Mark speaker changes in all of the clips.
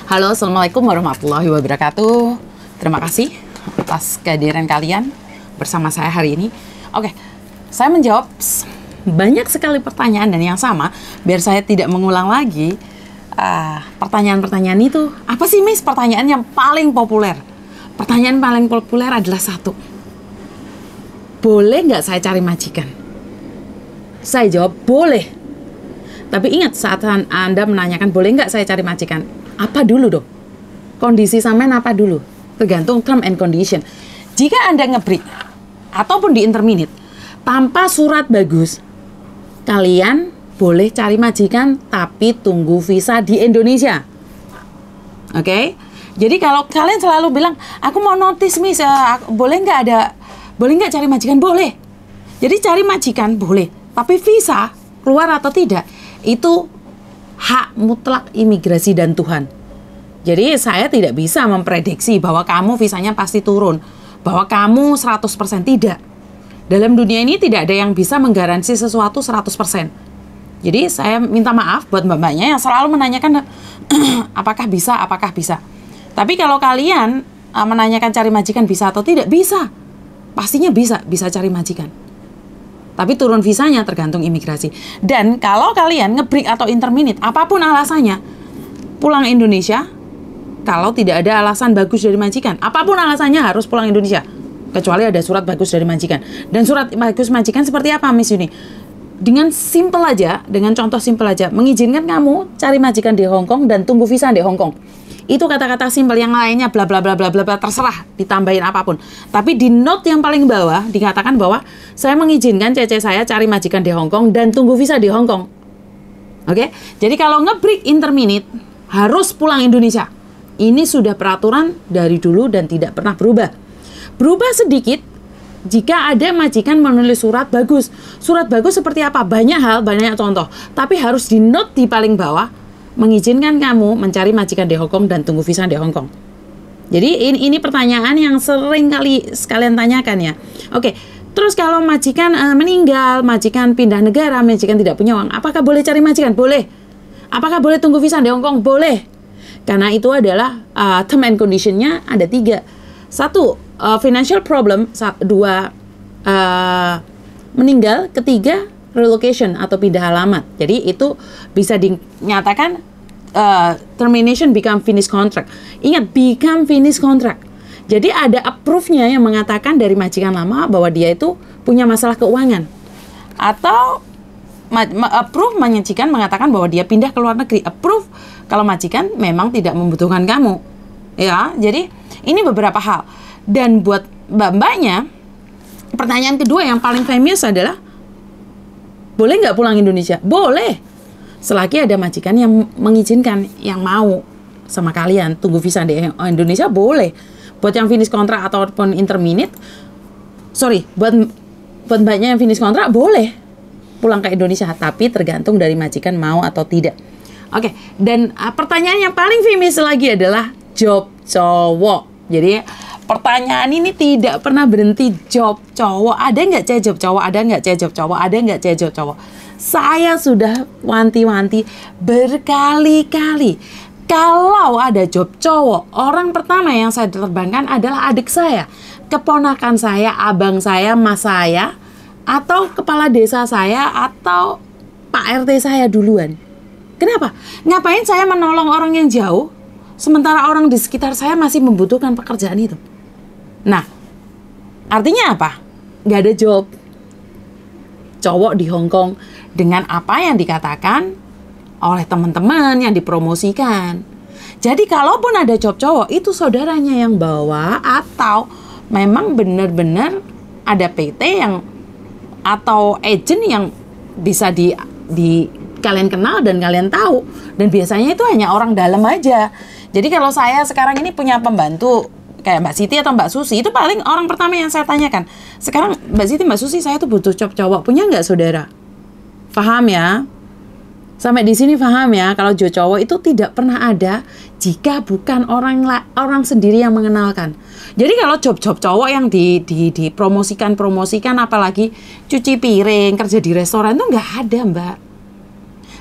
Speaker 1: Halo, Assalamualaikum warahmatullahi wabarakatuh. Terima kasih atas kehadiran kalian bersama saya hari ini. Oke, saya menjawab banyak sekali pertanyaan dan yang sama, biar saya tidak mengulang lagi. Pertanyaan-pertanyaan itu, apa sih Miss pertanyaan yang paling populer? Pertanyaan paling populer adalah satu. Boleh nggak saya cari majikan? Saya jawab, boleh. Tapi ingat, saat Anda menanyakan boleh nggak saya cari majikan, apa dulu dong? Kondisi sampean apa dulu? Tergantung term and condition. Jika Anda ngebreak ataupun di intermediate tanpa surat bagus, kalian boleh cari majikan tapi tunggu visa di Indonesia. Oke? Jadi kalau kalian selalu bilang, aku mau notice Miss, boleh nggak cari majikan? Boleh. Jadi cari majikan boleh, tapi visa keluar atau tidak itu hak mutlak imigrasi dan Tuhan. Jadi saya tidak bisa memprediksi bahwa kamu visanya pasti turun, bahwa kamu 100% tidak. Dalam dunia ini tidak ada yang bisa menggaransi sesuatu 100%. Jadi saya minta maaf buat mbak-mbaknya yang selalu menanyakan apakah bisa. Tapi kalau kalian menanyakan cari majikan bisa atau tidak, bisa. Pastinya bisa cari majikan. Tapi turun visanya tergantung imigrasi. Dan kalau kalian ngebreak atau intermediate, apapun alasannya, pulang Indonesia, kalau tidak ada alasan bagus dari majikan, apapun alasannya harus pulang Indonesia. Kecuali ada surat bagus dari majikan. Dan surat bagus majikan seperti apa, Miss Yuni? Dengan simple aja, dengan contoh simple aja, mengizinkan kamu cari majikan di Hong Kong dan tunggu visa di Hong Kong. Itu kata-kata simple, yang lainnya bla bla bla bla bla, terserah ditambahin apapun. Tapi di note yang paling bawah dikatakan bahwa saya mengizinkan cece saya cari majikan di Hong Kong dan tunggu visa di Hong Kong. Oke? Jadi kalau ngebreak intermediate harus pulang Indonesia. Ini sudah peraturan dari dulu dan tidak pernah berubah. Berubah sedikit jika ada majikan menulis surat bagus. Surat bagus seperti apa? Banyak hal, banyak contoh. Tapi harus di note di paling bawah, mengizinkan kamu mencari majikan di Hong Kong dan tunggu visa di Hong Kong. Jadi ini pertanyaan yang sering kali sekalian tanyakan ya. Oke, terus kalau majikan meninggal, majikan pindah negara, majikan tidak punya uang, apakah boleh cari majikan? Boleh. Apakah boleh tunggu visa di Hong Kong? Boleh. Karena itu adalah term and condition-nya ada 3. 1, financial problem. 2, meninggal. 3, relocation atau pindah alamat. Jadi itu bisa dinyatakan termination become finish contract. Ingat, become finish contract. Jadi ada approve-nya yang mengatakan dari majikan lama bahwa dia itu punya masalah keuangan. Atau approve majikan mengatakan bahwa dia pindah ke luar negeri. Approve kalau majikan memang tidak membutuhkan kamu. Ya, jadi ini beberapa hal. Dan buat mbak-mbaknya, pertanyaan kedua yang paling famous adalah, boleh nggak pulang Indonesia? Boleh. Selagi ada majikan yang mengizinkan, yang mau sama kalian tunggu visa di Indonesia, boleh. Buat yang finish kontrak ataupun intermediate, buat mbaknya yang finish kontrak, boleh pulang ke Indonesia. Tapi tergantung dari majikan mau atau tidak. Oke, dan pertanyaan yang paling famous lagi adalah job cowok. Jadi pertanyaan ini tidak pernah berhenti, job cowok. Ada nggak cewek job cowok? Ada nggak cewek job cowok? Ada nggak cewek job cowok? Saya sudah wanti-wanti berkali-kali. Kalau ada job cowok, orang pertama yang saya terbangkan adalah adik saya, keponakan saya, abang saya, mas saya, atau kepala desa saya, atau Pak RT saya duluan. Kenapa? Ngapain saya menolong orang yang jauh, sementara orang di sekitar saya masih membutuhkan pekerjaan itu? Nah, artinya apa? Nggak ada job cowok di Hong Kong dengan apa yang dikatakan oleh teman-teman yang dipromosikan. Jadi kalaupun ada job cowok, itu saudaranya yang bawa, atau memang benar-benar ada PT yang atau agent yang bisa di kalian kenal dan kalian tahu. Dan biasanya itu hanya orang dalam aja. Jadi kalau saya sekarang ini punya pembantu kayak Mbak Siti atau Mbak Susi, itu paling orang pertama yang saya tanyakan. Sekarang Mbak Siti, Mbak Susi, saya tuh butuh job cowok, punya nggak saudara? Paham ya? Sampai di sini paham ya? Kalau job cowok itu tidak pernah ada jika bukan orang sendiri yang mengenalkan. Jadi kalau job cowok yang dipromosikan, apalagi cuci piring, kerja di restoran, itu nggak ada, Mbak.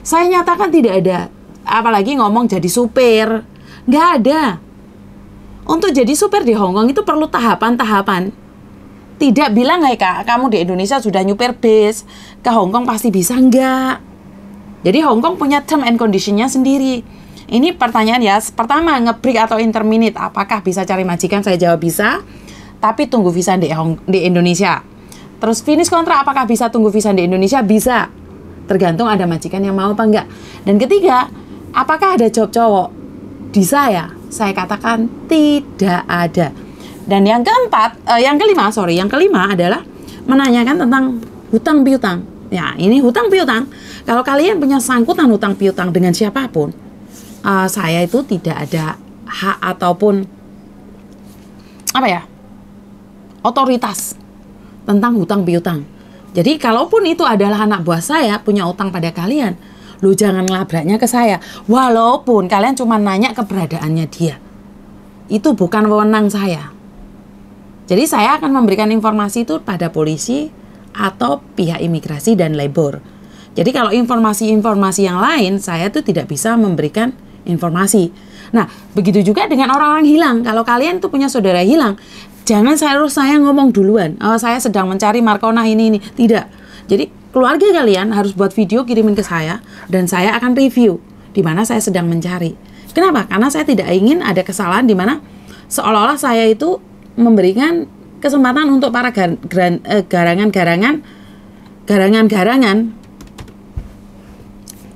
Speaker 1: Saya nyatakan tidak ada. Apalagi ngomong jadi supir, Nggak ada. Untuk jadi supir di Hong Kong itu perlu tahapan-tahapan. Tidak bilang, "Hai Kak, kamu di Indonesia sudah nyupir bis, ke Hong Kong pasti bisa." Enggak. Jadi Hong Kong punya term and condition-nya sendiri. Ini pertanyaan ya, pertama, nge-break atau interminate, apakah bisa cari majikan? Saya jawab bisa, tapi tunggu visa di Indonesia. Terus finish kontrak, apakah bisa tunggu visa di Indonesia? Bisa, tergantung ada majikan yang mau apa enggak. Dan ketiga, apakah ada job cowok? Di saya katakan tidak ada. Dan yang kelima adalah menanyakan tentang hutang piutang. Ya, ini hutang piutang. Kalau kalian punya sangkutan hutang piutang dengan siapapun, saya itu tidak ada hak ataupun otoritas tentang hutang piutang. Jadi kalaupun itu adalah anak buah saya punya utang pada kalian, lu jangan ngelabraknya ke saya. Walaupun kalian cuma nanya keberadaannya dia, itu bukan wewenang saya. Jadi saya akan memberikan informasi itu pada polisi atau pihak imigrasi dan labor. Jadi kalau informasi-informasi yang lain, saya tuh tidak bisa memberikan informasi. Nah, begitu juga dengan orang-orang hilang. Kalau kalian tuh punya saudara hilang, jangan saya ngomong duluan. Oh, saya sedang mencari Markona ini. Tidak. Jadi keluarga kalian harus buat video kirimin ke saya dan saya akan review di mana saya sedang mencari. Kenapa? Karena saya tidak ingin ada kesalahan di mana seolah-olah saya itu memberikan kesempatan untuk para garangan-garangan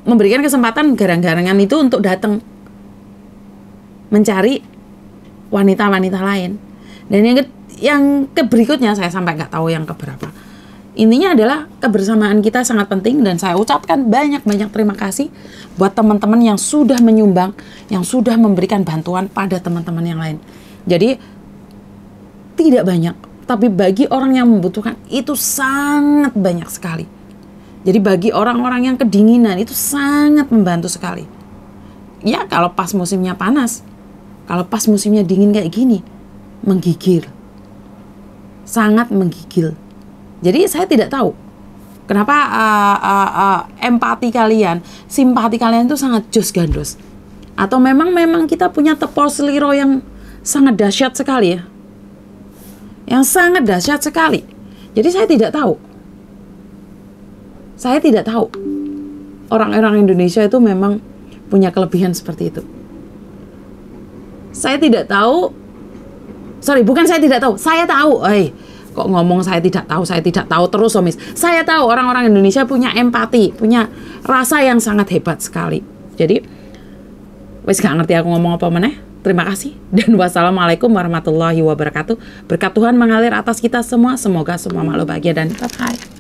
Speaker 1: memberikan kesempatan garang-garangan itu untuk datang mencari wanita-wanita lain. Dan yang berikutnya saya sampai nggak tahu yang keberapa. Intinya adalah kebersamaan kita sangat penting dan saya ucapkan banyak-banyak terima kasih buat teman-teman yang sudah menyumbang, yang sudah memberikan bantuan pada teman-teman yang lain. Jadi tidak banyak, tapi bagi orang yang membutuhkan itu sangat banyak sekali. Jadi bagi orang-orang yang kedinginan itu sangat membantu sekali. Ya kalau pas musimnya panas, kalau pas musimnya dingin kayak gini, menggigil. Sangat menggigil. Jadi saya tidak tahu kenapa empati kalian, simpati kalian itu sangat jos gandos. Atau memang kita punya tepol seliro yang sangat dahsyat sekali ya. Yang sangat dahsyat sekali. Jadi saya tidak tahu. Saya tidak tahu orang-orang Indonesia itu memang punya kelebihan seperti itu. Saya tidak tahu. Sorry, bukan saya tidak tahu. Saya tahu. Kok ngomong saya tidak tahu terus, Omis. Saya tahu orang-orang Indonesia punya empati, punya rasa yang sangat hebat sekali. Jadi, wes gak ngerti aku ngomong apa meneh. Terima kasih dan wassalamualaikum warahmatullahi wabarakatuh. Berkat Tuhan mengalir atas kita semua. Semoga semua makhluk bahagia dan bye-bye.